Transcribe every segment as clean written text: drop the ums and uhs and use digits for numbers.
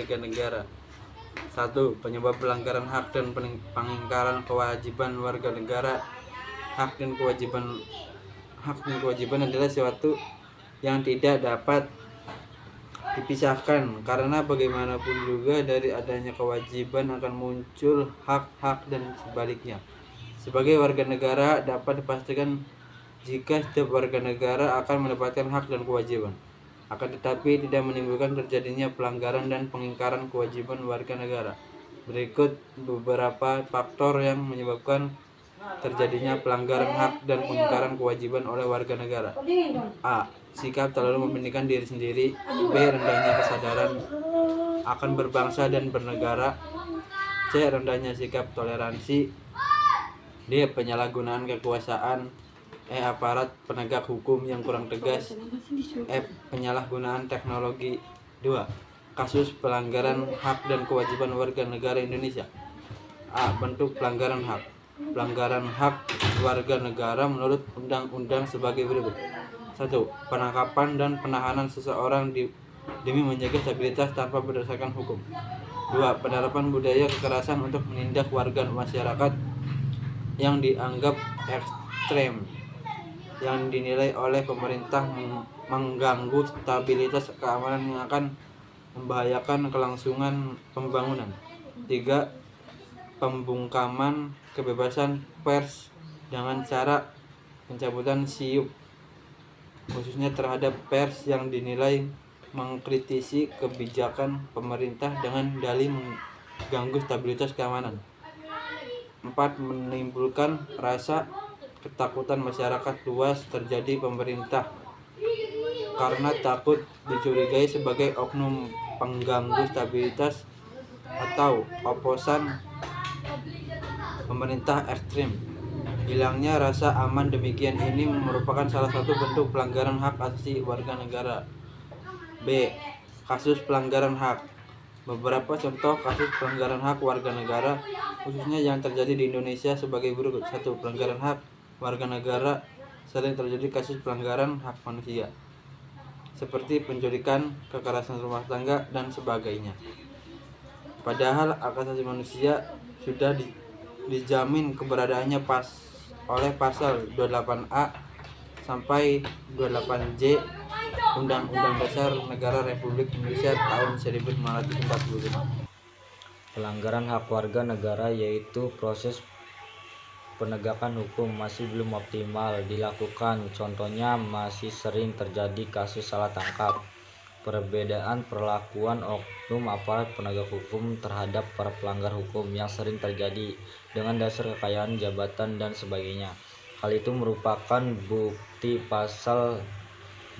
warga negara. 1. Penyebab pelanggaran hak dan pengingkaran kewajiban warga negara. Hak dan kewajiban adalah sesuatu yang tidak dapat dipisahkan, karena bagaimanapun juga dari adanya kewajiban akan muncul hak-hak dan sebaliknya. Sebagai warga negara dapat dipastikan jika setiap warga negara akan mendapatkan hak dan kewajiban, akan tetapi tidak menimbulkan terjadinya pelanggaran dan pengingkaran kewajiban warga negara. Berikut beberapa faktor yang menyebabkan terjadinya pelanggaran hak dan pengingkaran kewajiban oleh warga negara. A. Sikap terlalu mementingkan diri sendiri. B. Rendahnya kesadaran akan berbangsa dan bernegara. C. Rendahnya sikap toleransi. D. Penyalahgunaan kekuasaan. E. Aparat penegak hukum yang kurang tegas. F. Penyalahgunaan teknologi. 2. Kasus pelanggaran hak dan kewajiban warga negara Indonesia. A. Bentuk pelanggaran hak. Pelanggaran hak warga negara menurut undang-undang sebagai berikut. 1. Penangkapan dan penahanan seseorang demi menjaga stabilitas tanpa berdasarkan hukum. 2. Penerapan budaya kekerasan untuk menindak warga masyarakat yang dianggap ekstrem, yang dinilai oleh pemerintah mengganggu stabilitas keamanan yang akan membahayakan kelangsungan pembangunan. 3. Pembungkaman kebebasan pers dengan cara pencabutan siup, khususnya terhadap pers yang dinilai mengkritisi kebijakan pemerintah dengan dalih mengganggu stabilitas keamanan. 4. Menimbulkan rasa ketakutan masyarakat luas terjadi pemerintah karena takut dicurigai sebagai oknum pengganggu stabilitas atau oposan pemerintah ekstrim. Hilangnya rasa aman demikian ini merupakan salah satu bentuk pelanggaran hak asasi warga negara. B. Kasus pelanggaran hak. Beberapa contoh kasus pelanggaran hak warga negara khususnya yang terjadi di Indonesia sebagai berikut. 1. Pelanggaran hak warga negara sering terjadi kasus pelanggaran hak manusia seperti penculikan, kekerasan rumah tangga, dan sebagainya. Padahal hak asasi manusia sudah dijamin keberadaannya oleh pasal 28A sampai 28J Undang-Undang Dasar Negara Republik Indonesia tahun 1945. Pelanggaran hak warga negara yaitu proses penegakan hukum masih belum optimal dilakukan. Contohnya masih sering terjadi kasus salah tangkap, perbedaan perlakuan oknum aparat penegak hukum terhadap para pelanggar hukum yang sering terjadi dengan dasar kekayaan jabatan dan sebagainya. Hal itu merupakan bukti pasal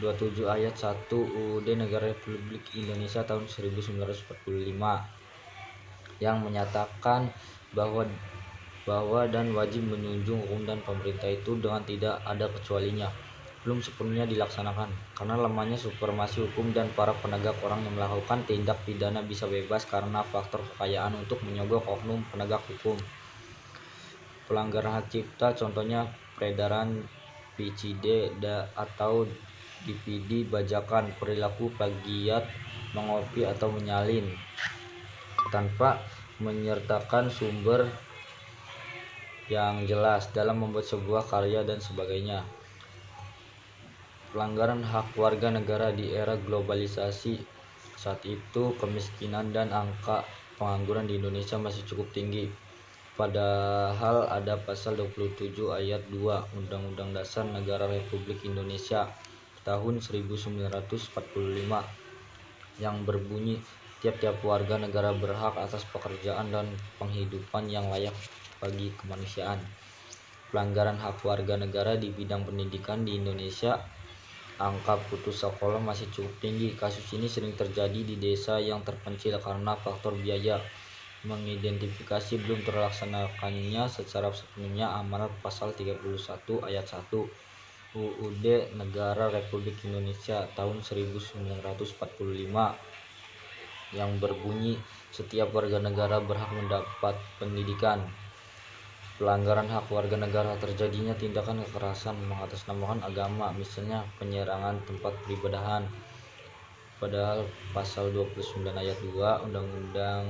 27 ayat 1 UUD Negara Republik Indonesia tahun 1945 yang menyatakan bahwa dan wajib menjunjung hukum dan pemerintah itu dengan tidak ada kecualinya belum sepenuhnya dilaksanakan karena lemahnya supremasi hukum dan para penegak. Orang yang melakukan tindak pidana bisa bebas karena faktor kekayaan untuk menyogok oknum penegak hukum. Pelanggaran hak cipta contohnya peredaran VCD atau DVD bajakan, perilaku plagiat, mengopi atau menyalin tanpa menyertakan sumber yang jelas dalam membuat sebuah karya dan sebagainya. Pelanggaran hak warga negara di era globalisasi. Saat itu kemiskinan dan angka pengangguran di Indonesia masih cukup tinggi. Padahal ada pasal 27 ayat 2 Undang-Undang Dasar Negara Republik Indonesia tahun 1945 yang berbunyi tiap-tiap warga negara berhak atas pekerjaan dan penghidupan yang layak bagi kemanusiaan. Pelanggaran hak warga negara di bidang pendidikan di Indonesia. Angka putus sekolah masih cukup tinggi. Kasus ini sering terjadi di desa yang terpencil karena faktor biaya mengidentifikasi belum terlaksanakannya secara sepenuhnya amanat pasal 31 ayat 1 UUD Negara Republik Indonesia tahun 1945 yang berbunyi setiap warga negara berhak mendapat pendidikan. Pelanggaran hak warga negara terjadinya tindakan kekerasan mengatasnamakan agama, misalnya penyerangan tempat peribadahan, Padahal pasal 29 ayat 2 Undang-Undang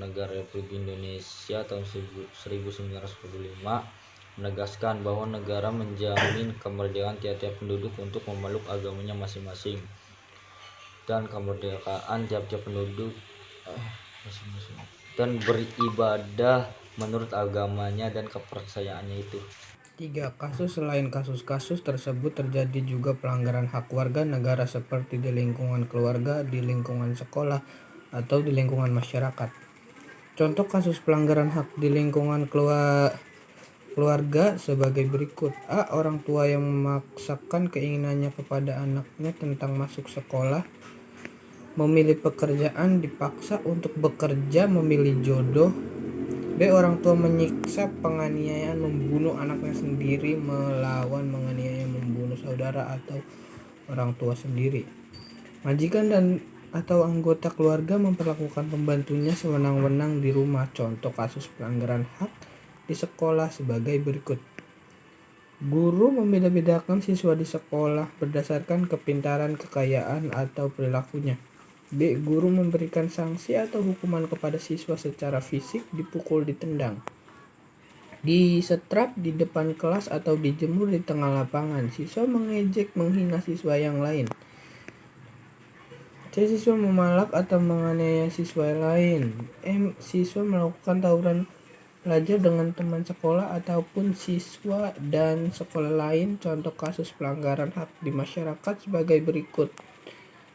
Negara Republik Indonesia tahun 1945 menegaskan bahwa negara menjamin kemerdekaan tiap-tiap penduduk untuk memeluk agamanya masing-masing dan kemerdekaan tiap-tiap penduduk masing-masing dan beribadah menurut agamanya dan kepercayaannya itu. 3. Kasus selain kasus-kasus tersebut terjadi juga pelanggaran hak warga negara seperti di lingkungan keluarga, di lingkungan sekolah, atau di lingkungan masyarakat. Contoh kasus pelanggaran hak di lingkungan keluarga sebagai berikut. A. Orang tua yang memaksakan keinginannya kepada anaknya tentang masuk sekolah, memilih pekerjaan, dipaksa untuk bekerja, memilih jodoh. B. Orang tua menyiksa, penganiayaan, membunuh anaknya sendiri, melawan, menganiaya, membunuh saudara atau orang tua sendiri. Majikan dan atau anggota keluarga memperlakukan pembantunya sewenang-wenang di rumah. Contoh kasus pelanggaran hak di sekolah sebagai berikut. Guru membeda-bedakan siswa di sekolah berdasarkan kepintaran, kekayaan, atau perilakunya. B. Guru memberikan sanksi atau hukuman kepada siswa secara fisik, dipukul, ditendang, disetrap di depan kelas atau dijemur di tengah lapangan. Siswa mengejek, menghina siswa yang lain. C. Siswa memalak atau menganiaya siswa lain. M. Siswa melakukan tawuran pelajar dengan teman sekolah ataupun siswa dan sekolah lain. Contoh kasus pelanggaran hak di masyarakat sebagai berikut.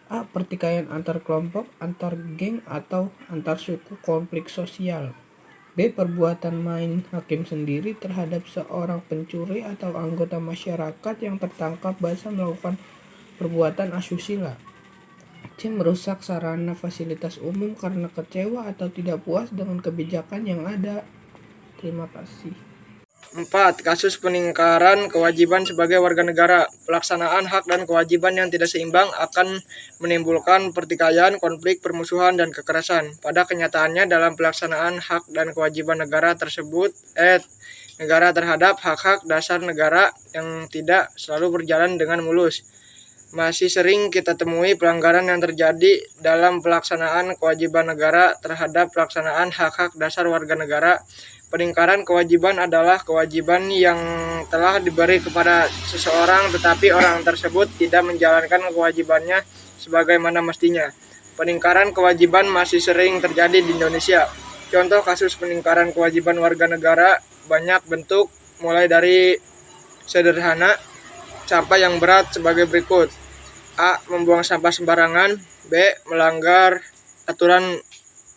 A. Pertikaian antar kelompok, antar geng, atau antar suku, konflik sosial. B. Perbuatan main hakim sendiri terhadap seorang pencuri atau anggota masyarakat yang tertangkap basah melakukan perbuatan asusila. C. Merusak sarana fasilitas umum karena kecewa atau tidak puas dengan kebijakan yang ada. Terima kasih. 4. Kasus peningkaran kewajiban sebagai warga negara. Pelaksanaan hak dan kewajiban yang tidak seimbang akan menimbulkan pertikaian, konflik, permusuhan, dan kekerasan. Pada kenyataannya dalam pelaksanaan hak dan kewajiban negara tersebut, negara terhadap hak-hak dasar negara yang tidak selalu berjalan dengan mulus. Masih sering kita temui pelanggaran yang terjadi dalam pelaksanaan kewajiban negara terhadap pelaksanaan hak-hak dasar warga negara. Peningkaran kewajiban adalah kewajiban yang telah diberi kepada seseorang tetapi orang tersebut tidak menjalankan kewajibannya sebagaimana mestinya. Peningkaran kewajiban masih sering terjadi di Indonesia. Contoh kasus peningkaran kewajiban warga negara banyak bentuk, mulai dari sederhana sampai yang berat sebagai berikut. A. Membuang sampah sembarangan. B. Melanggar aturan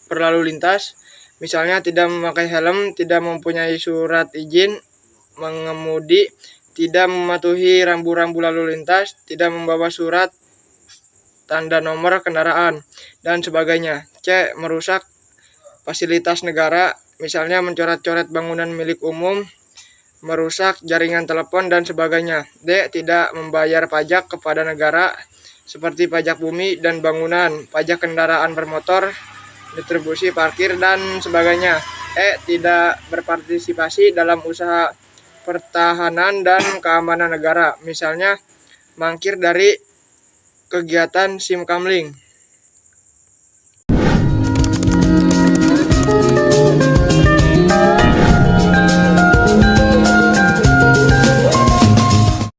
berlalu lintas. Misalnya tidak memakai helm, tidak mempunyai surat izin mengemudi, tidak mematuhi rambu-rambu lalu lintas, tidak membawa surat tanda nomor kendaraan, dan sebagainya. C. Merusak fasilitas negara, misalnya mencoret-coret bangunan milik umum, merusak jaringan telepon, dan sebagainya. D. Tidak membayar pajak kepada negara, seperti pajak bumi dan bangunan, pajak kendaraan bermotor, distribusi parkir, dan sebagainya. E. Tidak berpartisipasi dalam usaha pertahanan dan keamanan negara, misalnya mangkir dari kegiatan SIM Kamling.